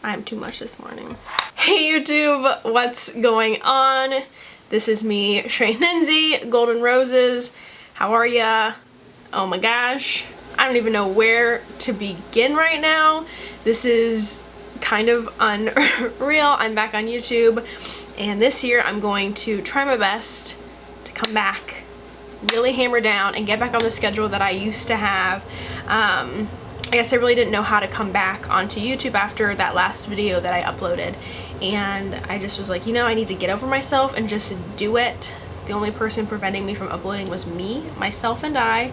I'm too much this morning. Hey YouTube, what's going on? This is me, Shweihninzy, Golden Roses. How are ya? Oh my gosh. I don't even know where to begin right now. This is kind of unreal. I'm back on YouTube, and this year I'm going to try my best to come back, really hammer down, and get back on the schedule that I used to have. I guess I really didn't know how to come back onto YouTube after that last video that I uploaded, and I just was like, you know, I need to get over myself and just do it. The only person preventing me from uploading was me, myself, and I,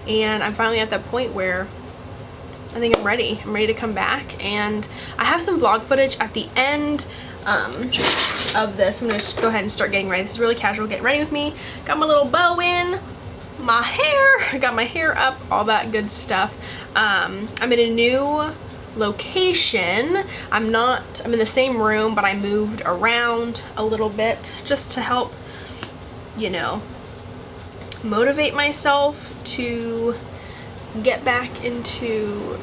and I'm finally at that point where I think I'm ready. I'm ready to come back, and I have some vlog footage at the end of this. I'm gonna just go ahead and start getting ready. This is really casual, getting ready with me. Got my little bow in, my hair, got my hair up, all that good stuff. I'm in a new location. I'm in the same room, but I moved around a little bit just to help, you know, motivate myself to get back into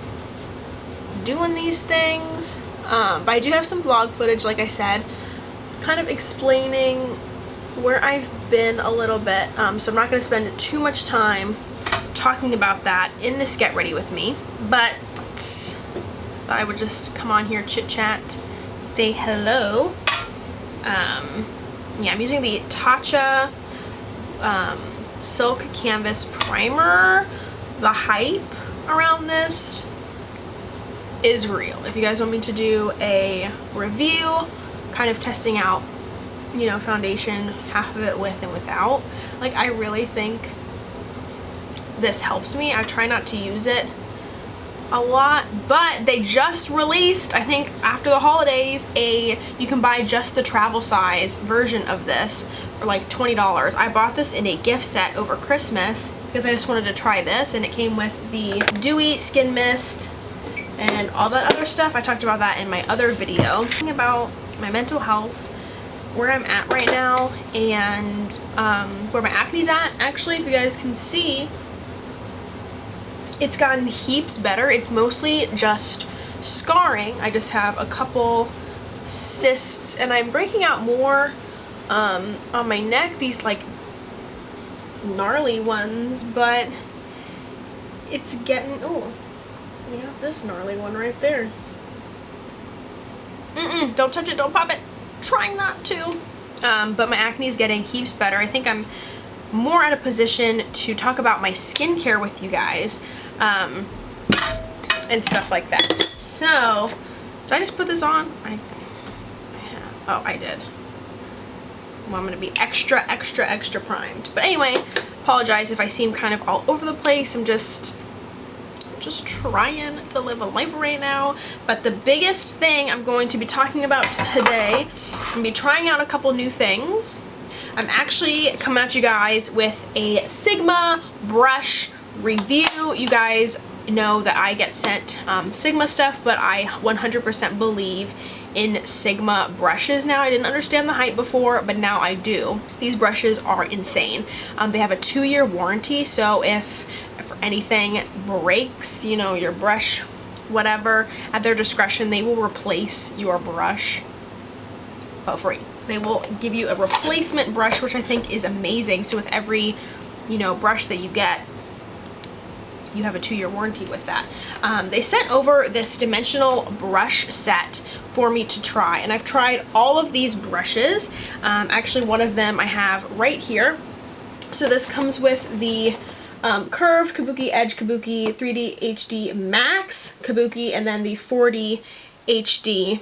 doing these things. But I do have some vlog footage, like I said, kind of explaining where I've been a little bit. So I'm not going to spend too much time talking about that in this get ready with me, but I would just come on here, chit chat, say hello. Yeah, I'm using the Tatcha Silk Canvas Primer. The hype around this is real. If you guys want me to do a review, kind of testing out, you know, foundation, half of it with and without, like, I really think this helps me. I try not to use it a lot, but they just released, I think after the holidays, you can buy just the travel size version of this for like $20. I bought this in a gift set over Christmas because I just wanted to try this, and it came with the dewy skin mist and all that other stuff. I talked about that in my other video. Talking about my mental health, where I'm at right now, and where my acne's at. Actually, if you guys can see, it's gotten heaps better. It's mostly just scarring. I just have a couple cysts, and I'm breaking out more on my neck, these like gnarly ones, but it's getting, oh, yeah, this gnarly one right there. Don't touch it, don't pop it. Trying not to. But my acne is getting heaps better. I think I'm more at a position to talk about my skincare with you guys. And stuff like that. So, did I just put this on? Oh, I did. Well, I'm gonna be extra primed. But anyway, apologize if I seem kind of all over the place. I'm just trying to live a life right now. But the biggest thing I'm going to be talking about today, I'm gonna be trying out a couple new things. I'm actually coming at you guys with a Sigma brush review. You guys know that I get sent Sigma stuff, but I 100% believe in Sigma brushes now. I didn't understand the hype before, but now I do. These brushes are insane. They have a 2-year warranty, so if anything breaks, you know, your brush, whatever, at their discretion, they will replace your brush for free. They will give you a replacement brush, which I think is amazing. So with every, you know, brush that you get, you have a 2-year warranty with that. They sent over this dimensional brush set for me to try, and I've tried all of these brushes. Actually, one of them I have right here. So this comes with the curved Kabuki Edge Kabuki 3D HD Max Kabuki, and then the 4D HD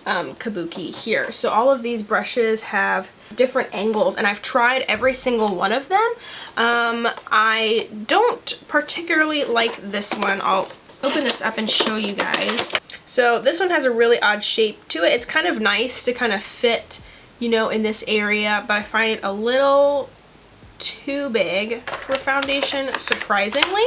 Kabuki here. So all of these brushes have different angles, and I've tried every single one of them. I don't particularly like this one. I'll open this up and show you guys. So this one has a really odd shape to it. It's kind of nice to kind of fit, you know, in this area, but I find it a little too big for foundation, surprisingly.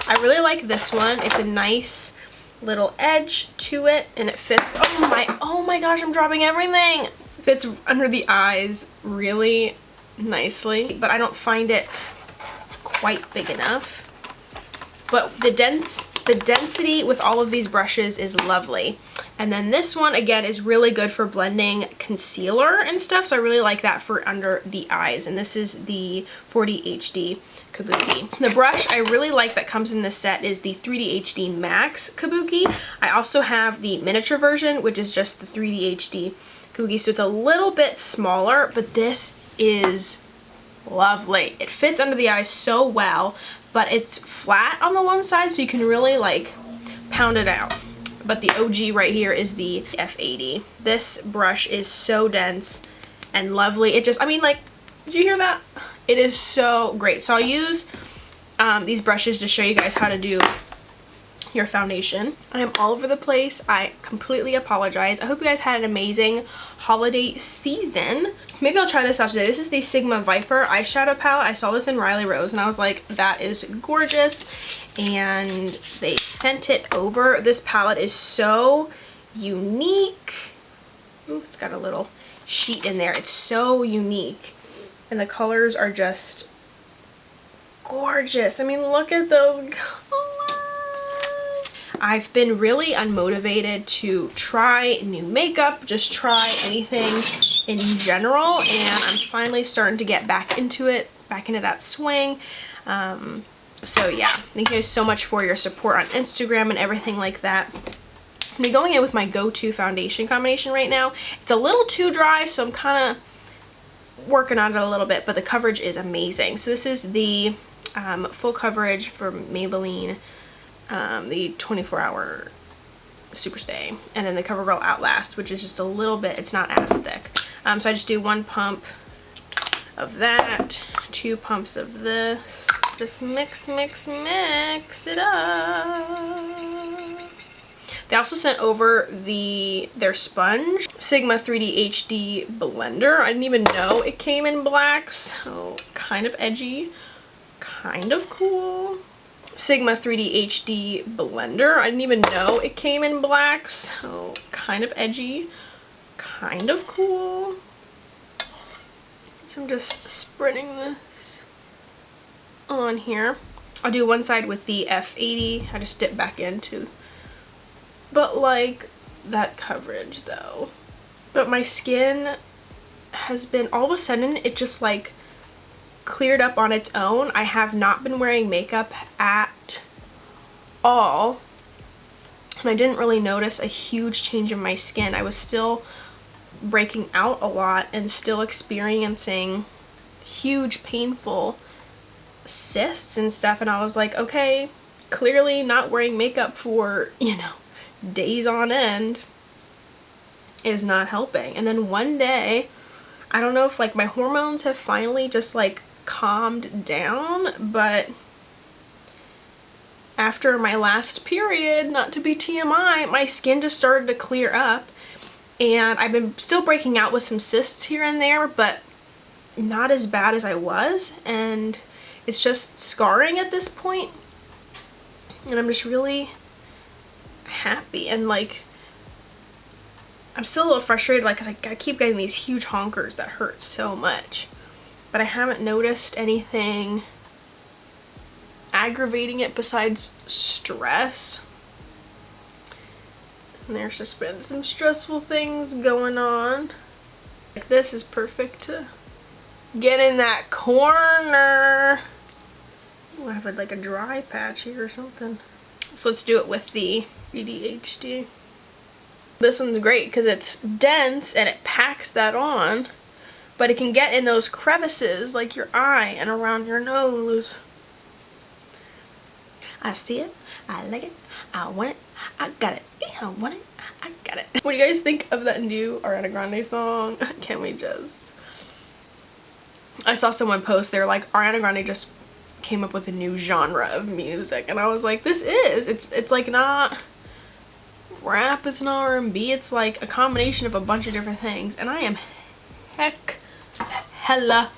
I really like this one. It's a nice little edge to it, and it fits, oh my gosh, I'm dropping everything. It fits under the eyes really nicely, but I don't find it quite big enough. But the density with all of these brushes is lovely. And then this one, again, is really good for blending concealer and stuff. So I really like that for under the eyes. And this is the 4D HD Kabuki. The brush I really like that comes in this set is the 3D HD Max Kabuki. I also have the miniature version, which is just the 3D HD Kabuki. So it's a little bit smaller, but this is lovely. It fits under the eyes so well, but it's flat on the one side, so you can really like pound it out. But the OG right here is the F.A.Q. This brush is so dense and lovely. It just, I mean, like, did you hear that? It is so great. So I'll use these brushes to show you guys how to do your foundation. I am all over the place. I completely apologize. I hope you guys had an amazing holiday season. Maybe I'll try this out today. This is the Sigma Viper eyeshadow palette. I saw this in Riley Rose and I was like, that is gorgeous. And they sent it over. This palette is so unique. Ooh, it's got a little sheet in there. It's so unique. And the colors are just gorgeous. I mean, look at those colors. I've been really unmotivated to try new makeup, just try anything in general, and I'm finally starting to get back into it, back into that swing. So yeah, thank you guys so much for your support on Instagram and everything like that. I'm going in with my go-to foundation combination right now. It's a little too dry, so I'm kind of working on it a little bit, but the coverage is amazing. So this is the full coverage for Maybelline, the 24-hour Superstay, and then the CoverGirl Outlast, which is just a little bit, it's not as thick. So I just do 1 pump of that, 2 pumps of this, just mix it up. They also sent over their sponge, Sigma 3D HD blender. I didn't even know it came in black, so kind of edgy, kind of cool. Sigma 3D HD blender. I didn't even know it came in black, so kind of edgy, kind of cool. So I'm just spreading this on here. I'll do one side with the F.A.Q. I just dip back into, but like that coverage though. But my skin has been, all of a sudden it just like cleared up on its own. I have not been wearing makeup at all, and I didn't really notice a huge change in my skin. I was still breaking out a lot and still experiencing huge painful cysts and stuff, and I was like, okay, clearly not wearing makeup for, you know, days on end is not helping. And then one day, I don't know if like my hormones have finally just like calmed down, but after my last period, not to be TMI, my skin just started to clear up, and I've been still breaking out with some cysts here and there, but not as bad as I was, and it's just scarring at this point, and I'm just really happy. And like, I'm still a little frustrated, like, 'cause I keep getting these huge honkers that hurt so much, but I haven't noticed anything aggravating it besides stress. And there's just been some stressful things going on. Like, this is perfect to get in that corner. Ooh, I have like a dry patch here or something. So let's do it with the 3D HD. This one's great because it's dense and it packs that on, but it can get in those crevices like your eye and around your nose. I see it, I like it, I want it, I got it, I want it, I got it. What do you guys think of that new Ariana Grande song? Can we just... I saw someone post, they're like, Ariana Grande just came up with a new genre of music, and I was like, this is, it's like not rap, it's not R&B, it's like a combination of a bunch of different things, and I am hella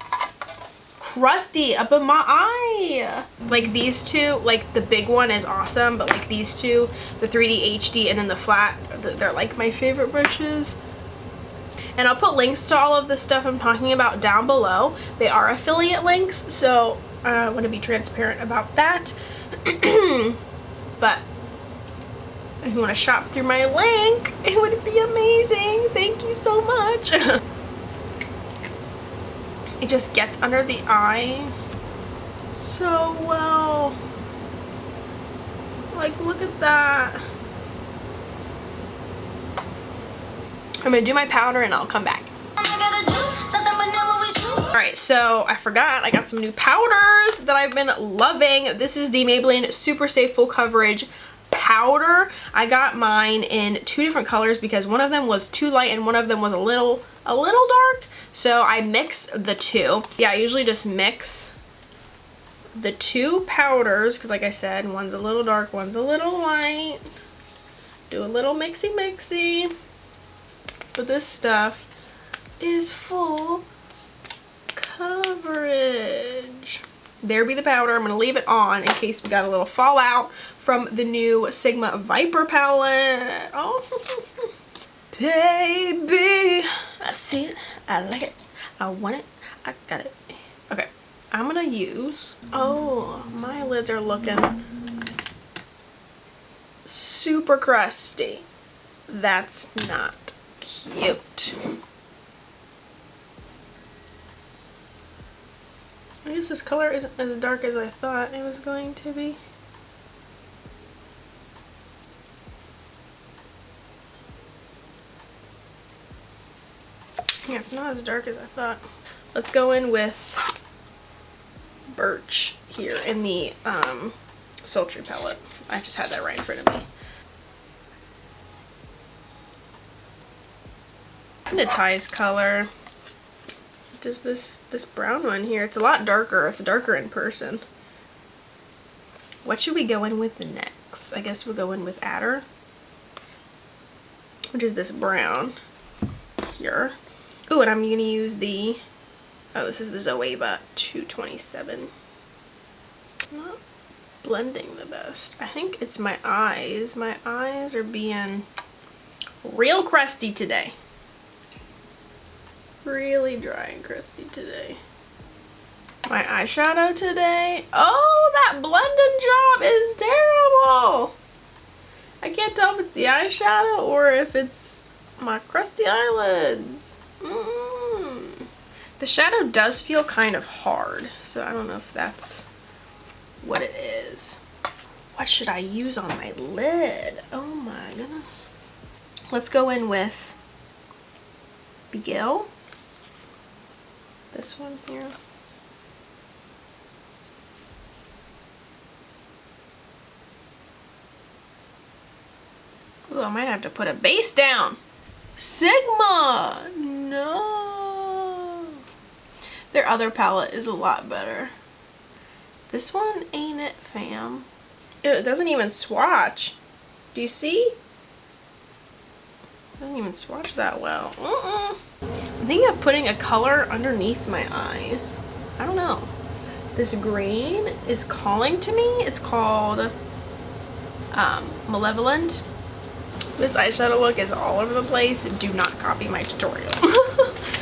crusty up in my eye. Like these two, like the big one is awesome, but like these two, the 3D HD and then the flat, they're like my favorite brushes. And I'll put links to all of the stuff I'm talking about down below. They are affiliate links, so I want to be transparent about that. But if you want to shop through my link, it would be amazing. Thank you so much. It just gets under the eyes so well. Like, look at that. I'm gonna do my powder and I'll come back. Alright, so I forgot I got some new powders that I've been loving. This is the Maybelline Super Safe Full Coverage powder. I got mine in 2 different colors because one of them was too light and one of them was a little dark. So I mixed the two. Yeah, I usually just mix the 2 powders because, like I said, one's a little dark, one's a little light. Do a little mixy. But this stuff is full coverage. There be the powder. I'm gonna leave it on in case we got a little fallout from the new Sigma Viper palette. Oh, baby, I see it, I like it, I want it, I got it. Okay, I'm gonna use, oh, my lids are looking super crusty. That's not cute. I guess this color isn't as dark as I thought it was going to be. Yeah, it's not as dark as I thought. Let's go in with Birch here in the Sultry palette. I just had that right in front of me. Hypnotize color. Just this brown one here. It's a lot darker. It's darker in person. What should we go in with next? I guess we'll go in with Adder, which is this brown here. Ooh, and I'm gonna use the, oh, this is the Zoeva 227. Not blending the best. I think it's my eyes. My eyes are being real crusty today. Really dry and crusty today. My eyeshadow today. Oh, that blending job is terrible. I can't tell if it's the eyeshadow or if it's my crusty eyelids. The shadow does feel kind of hard, so I don't know if that's what it is. What should I use on my lid? Oh my goodness. Let's go in with Begil. This one here. Ooh, I might have to put a base down. Sigma! No! Their other palette is a lot better. This one ain't it, fam. It doesn't even swatch. Do you see? It doesn't even swatch that well. I'm thinking of putting a color underneath my eyes. I don't know. This green is calling to me. It's called Malevolent. This eyeshadow look is all over the place. Do not copy my tutorial.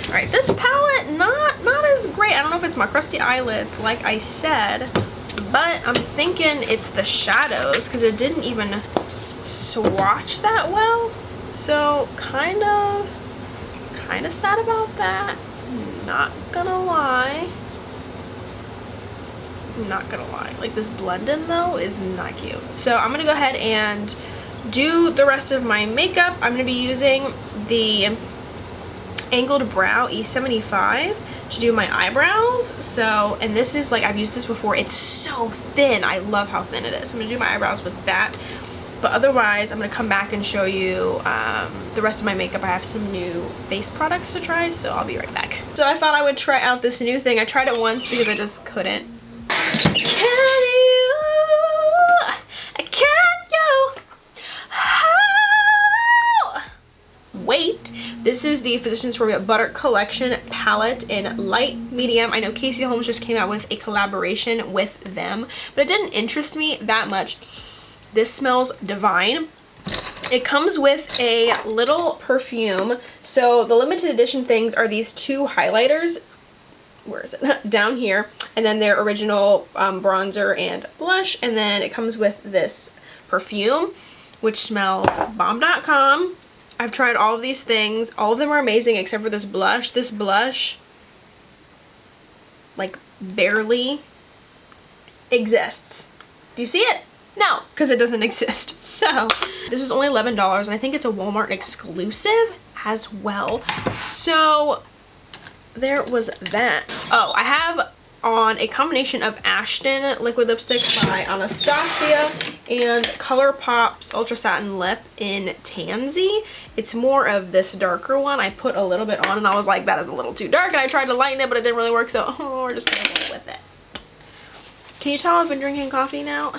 Alright, this palette, not as great. I don't know if it's my crusty eyelids, like I said, but I'm thinking it's the shadows because it didn't even swatch that well. So kind of sad about that. Not gonna lie. Like, this blend-in though is not cute. So I'm gonna go ahead and do the rest of my makeup. I'm gonna be using the Angled Brow E75 to do my eyebrows. So, and this is like, I've used this before. It's so thin. I love how thin it is. I'm gonna do my eyebrows with that. But otherwise, I'm going to come back and show you the rest of my makeup. I have some new face products to try, so I'll be right back. So I thought I would try out this new thing. I tried it once because I just couldn't. Wait. This is the Physicians Formula Butter Collection palette in light medium. I know Casey Holmes just came out with a collaboration with them, but it didn't interest me that much. This smells divine. It comes with a little perfume. So the limited edition things are these 2 highlighters. where is it? Down here. And then their original bronzer and blush. And then it comes with this perfume, which smells bomb.com. I've tried all of these things. All of them are amazing except for this blush. This blush, like, barely exists. Do you see it? No, because it doesn't exist. So this is only $11, and I think it's a Walmart exclusive as well. So there was that. Oh, I have on a combination of Ashton liquid lipstick by Anastasia and ColourPop's Ultra Satin Lip in Tansy. It's more of this darker one. I put a little bit on and I was like, that is a little too dark, and I tried to lighten it, but it didn't really work, so we're just gonna go with it. Can you tell I've been drinking coffee now?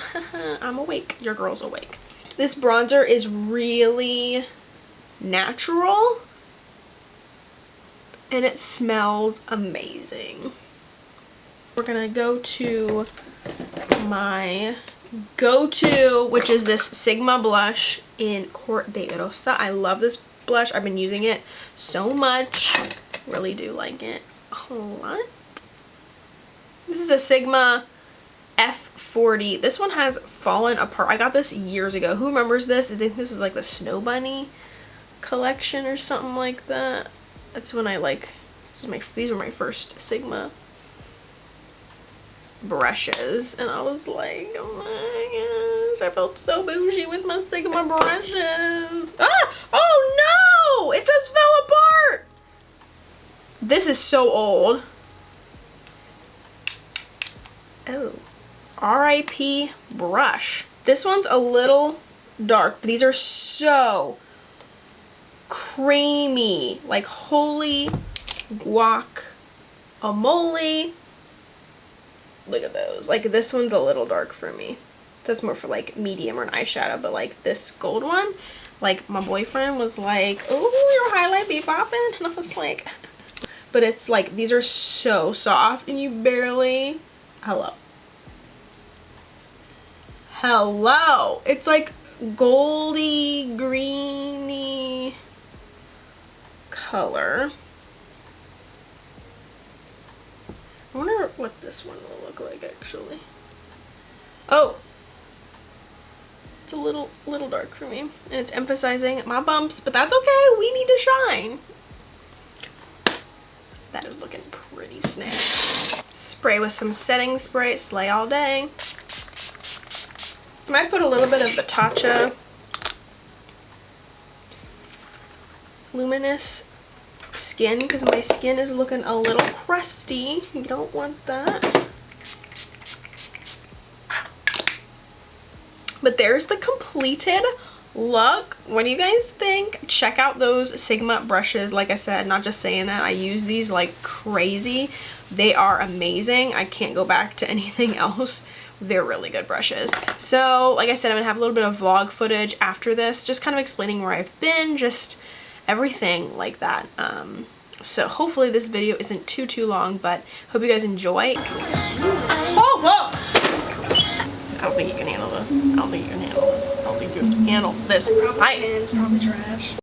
I'm awake. Your girl's awake. This bronzer is really natural and it smells amazing. We're gonna go to my go-to, which is this Sigma blush in Court de Rosa. I love this blush. I've been using it so much. Really do like it a lot. This is a Sigma F.40. This one has fallen apart. I got this years ago. Who remembers this? I think this was like the Snow Bunny collection or something like that. That's when I like, these were my first Sigma brushes, and I was like, oh my gosh, I felt so bougie with my Sigma brushes. Ah! Oh no! It just fell apart! This is so old. Oh. R.I.P. brush. This one's a little dark. These are so creamy. Like, holy guacamole. Look at those. Like, this one's a little dark for me. That's more for like medium or an eyeshadow, but like this gold one, like my boyfriend was like, oh, your highlight be popping, and I was like, but it's like, these are so soft and you barely, hello, it's like goldy greeny color. I wonder what this one will look like actually. Oh, it's a little dark for me, and it's emphasizing my bumps, but that's okay. We need to shine. That is looking pretty snazzy. Spray with some setting spray. Slay all day. I might put a little bit of the Tatcha Luminous Skin because my skin is looking a little crusty. You don't want that. But there's the completed look. What do you guys think? Check out those Sigma brushes. Like I said, not just saying that, I use these like crazy. They are amazing. I can't go back to anything else. They're really good brushes. So like I said, I'm gonna have a little bit of vlog footage after this, just kind of explaining where I've been, just everything like that. So hopefully this video isn't too long, but hope you guys enjoy. Oh, whoa! I don't think you can handle this. I don't think you can handle this. I don't think you can handle this. Probably trash.